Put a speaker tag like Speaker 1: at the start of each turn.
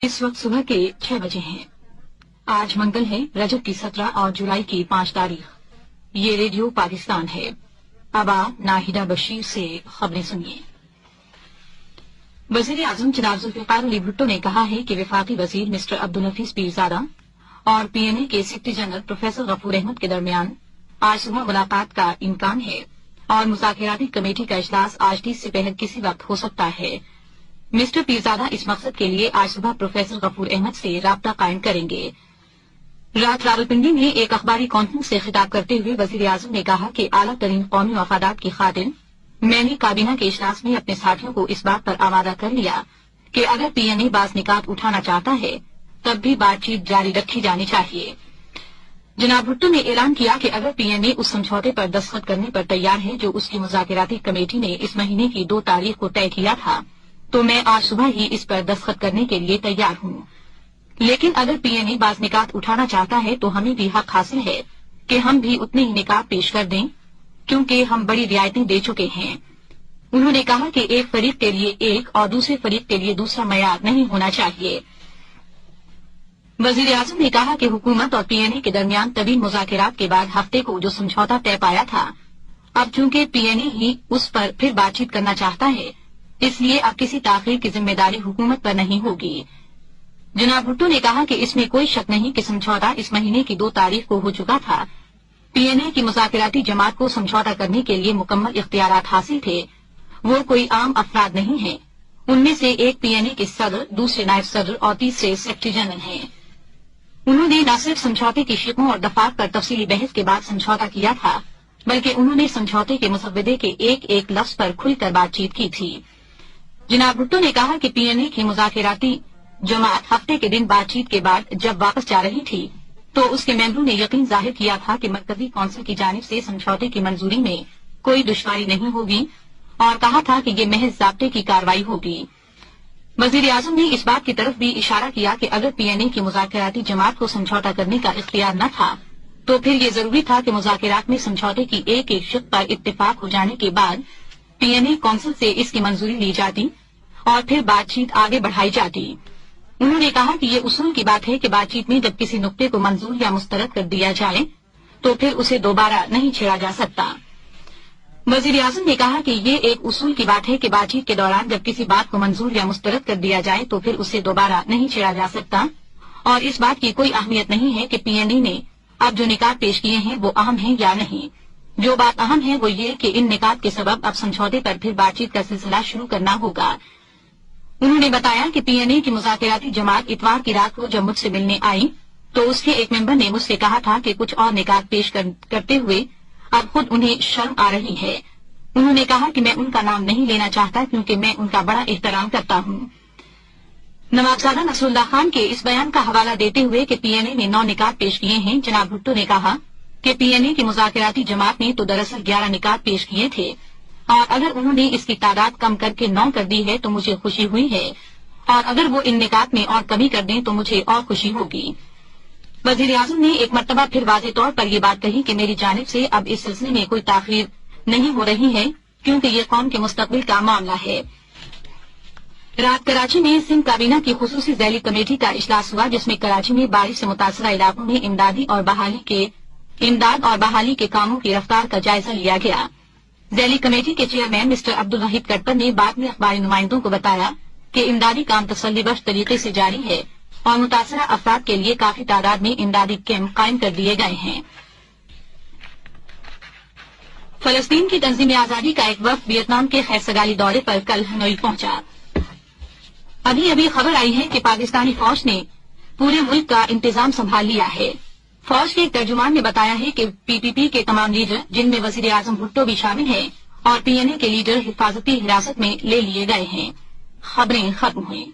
Speaker 1: इस वक्त सुबह के 6 बजे हैं। आज मंगल है, रजब की 17 और जुलाई की 5 तारीख। ये रेडियो पाकिस्तान है। अब आप नाहिदा बशीर से खबरें सुनिए। वजीर आजम जनाब जुल्फिकार अली भुट्टो ने कहा है कि वफाकी वजीर मिस्टर अब्दुल हफीज पीरजादा और पीएनए के secretary general professor Ghafoor Ahmed के दरमियान आज सुबह मुलाकात का इम्कान है और मुज़ाकराती कमेटी का इजलास आज 30 से पहले किसी वक्त हो सकता है। मिस्टर पीरजादा इस मकसद के लिए आज सुबह प्रोफेसर गफूर अहमद से राब्ता कायम करेंगे। रात रावलपिंडी में एक अखबारी कॉन्फ्रेंस से खिताब करते हुए वजीर आजम ने कहा कि आला तरीन कौमी मफादात की खातिर मैंने काबीना के इजलास में अपने साथियों को इस बात पर आमादा कर लिया कि अगर पीएनए बाज निकात उठाना चाहता है तब भी बातचीत जारी रखी जानी चाहिए। जनाब भुट्टो ने ऐलान किया कि अगर पीएनए उस समझौते पर दस्तखत करने पर तैयार है जो उसकी मुज़ाकराती कमेटी ने इस महीने की 2 तारीख को तय किया था, तो मैं आज सुबह ही इस पर दस्तखत करने के लिए तैयार हूँ। लेकिन अगर पीएनए बाज निकात उठाना चाहता है तो हमें भी हक हासिल है कि हम भी उतने ही निकात पेश कर दें, क्योंकि हम बड़ी रियायतें दे चुके हैं। उन्होंने कहा कि एक फरीक के लिए एक और दूसरे फरीक के लिए दूसरा मयार नहीं होना चाहिए। वजीर आजम ने कहा कि हुकूमत और पीएनए के दरमियान तवील मुज़ाकरात के बाद हफ्ते को जो समझौता तय पाया था, अब चूंकि पीएनए ही उस पर फिर बातचीत करना चाहता है, इसलिए अब किसी ताखीर की जिम्मेदारी हुकूमत पर नहीं होगी। जनाब भुट्टो ने कहा कि इसमें कोई शक नहीं कि समझौता इस महीने की 2 तारीख को हो चुका था। पीएनए की मुज़ाकराती जमात को समझौता करने के लिए मुकम्मल इख्तियारात हासिल थे। वो कोई आम अफराद नहीं है। उनमें से एक पीएनए के सदर, दूसरे नायब सदर और तीसरे सेक्रेटरी जनरल हैं। उन्होंने न सिर्फ समझौते की शिकों और दफात पर तफसीली बहस के बाद समझौता किया था, बल्कि उन्होंने समझौते के मुसव्वदे के एक एक लफ्ज पर खुलकर बातचीत की थी। जनाब भुट्टो ने कहा कि पीएनए की मुज़ाकराती जमात हफ्ते के दिन बातचीत के बाद जब वापस जा रही थी तो उसके मेंबरों ने यकीन जाहिर किया था कि मरकजी कौंसिल की जानिब से समझौते की मंजूरी में कोई दुश्वारी नहीं होगी और कहा था कि ये महज ज़ाब्ते की कार्रवाई होगी। वजीर आजम ने इस बात की तरफ भी इशारा किया कि अगर पीएनए की मुज़ाकराती जमात को समझौता करने का इख्तियार न था तो फिर ये जरूरी था कि मुज़ाकरात में समझौते की एक एक शिक पर इत्तेफाक हो जाने के बाद पीएनए कौंसिल से इसकी मंजूरी ली जाती और फिर बातचीत आगे बढ़ाई जाती। उन्होंने कहा कि ये उसूल की बात है कि बातचीत में जब किसी नुक्ते को मंजूर या मुस्तरद कर दिया जाए तो फिर उसे दोबारा नहीं छेड़ा जा सकता। वजीर आजम ने कहा कि ये एक उसूल की बात है कि बातचीत के दौरान जब किसी बात को मंजूर या मुस्तरद कर दिया जाए तो फिर उसे दोबारा नहीं छेड़ा जा सकता और इस बात की कोई अहमियत नहीं है कि पीएनए ने अब जो निकात पेश किए हैं वो अहम हैं या नहीं। जो बात अहम है वो ये कि इन निकात के सबब अब समझौते पर फिर बातचीत का सिलसिला शुरू करना होगा। उन्होंने बताया कि पीएनए की मुज़ाकराती जमात इतवार की रात को जब मुझसे मिलने आई तो उसके एक मेंबर ने मुझसे कहा था कि कुछ और निकात पेश करते हुए अब खुद उन्हें शर्म आ रही है। उन्होंने कहा कि मैं उनका नाम नहीं लेना चाहता क्योंकि मैं उनका बड़ा एहतराम करता हूँ। नवाबजादा नसरुल्लाह खान के इस बयान का हवाला देते हुए कि पीएनए ने 9 निकात पेश किए हैं, जनाब भुट्टो ने कहा कि पीएनए की मुज़ाकराती जमात ने तो दरअसल 11 निकात पेश किए थे और अगर उन्होंने इसकी तादाद कम करके 9 कर दी है तो मुझे खुशी हुई है और अगर वो इन निकात में और कमी कर दें तो मुझे और खुशी होगी। वजीर आजम ने एक मरतबा फिर वाज़ेह तौर पर यह बात कही कि मेरी जानिब से अब इस सिलसिले में कोई ताखीर नहीं हो रही है क्योंकि ये कौम के मुस्तकबिल का मामला है। रात कराची में सिंध काबीना की खुसूसी ज़ैली कमेटी का इजलास हुआ जिसमें कराची में बारिश से मुतासरा इलाकों में इमदाद और बहाली के कामों की रफ्तार का जायजा लिया गया। ज़ैली कमेटी के चेयरमैन मिस्टर अब्दुल वहीद कटपर ने बाद में अखबारी नुमाइंदों को बताया कि इमदादी काम तसल्लीबख्श तरीके से जारी है और मुतासरा अफराद के लिए काफी तादाद में इमदादी कैंप कायम कर दिए गए हैं। फलस्तीन की तंजीम आजादी का एक वफ्द वियतनाम के खैरसगाली दौरे पर कल हनोई पहुंचा। अभी अभी खबर आई है कि पाकिस्तानी फौज ने पूरे मुल्क का इंतजाम संभाल लिया है। फौज के एक तर्जुमान ने बताया है कि पीपीपी के तमाम लीडर, जिनमें वजीर आजम भुट्टो भी शामिल हैं, और पीएनए के लीडर हिफाजती हिरासत में ले लिए गए हैं। खबरें खत्म हुई।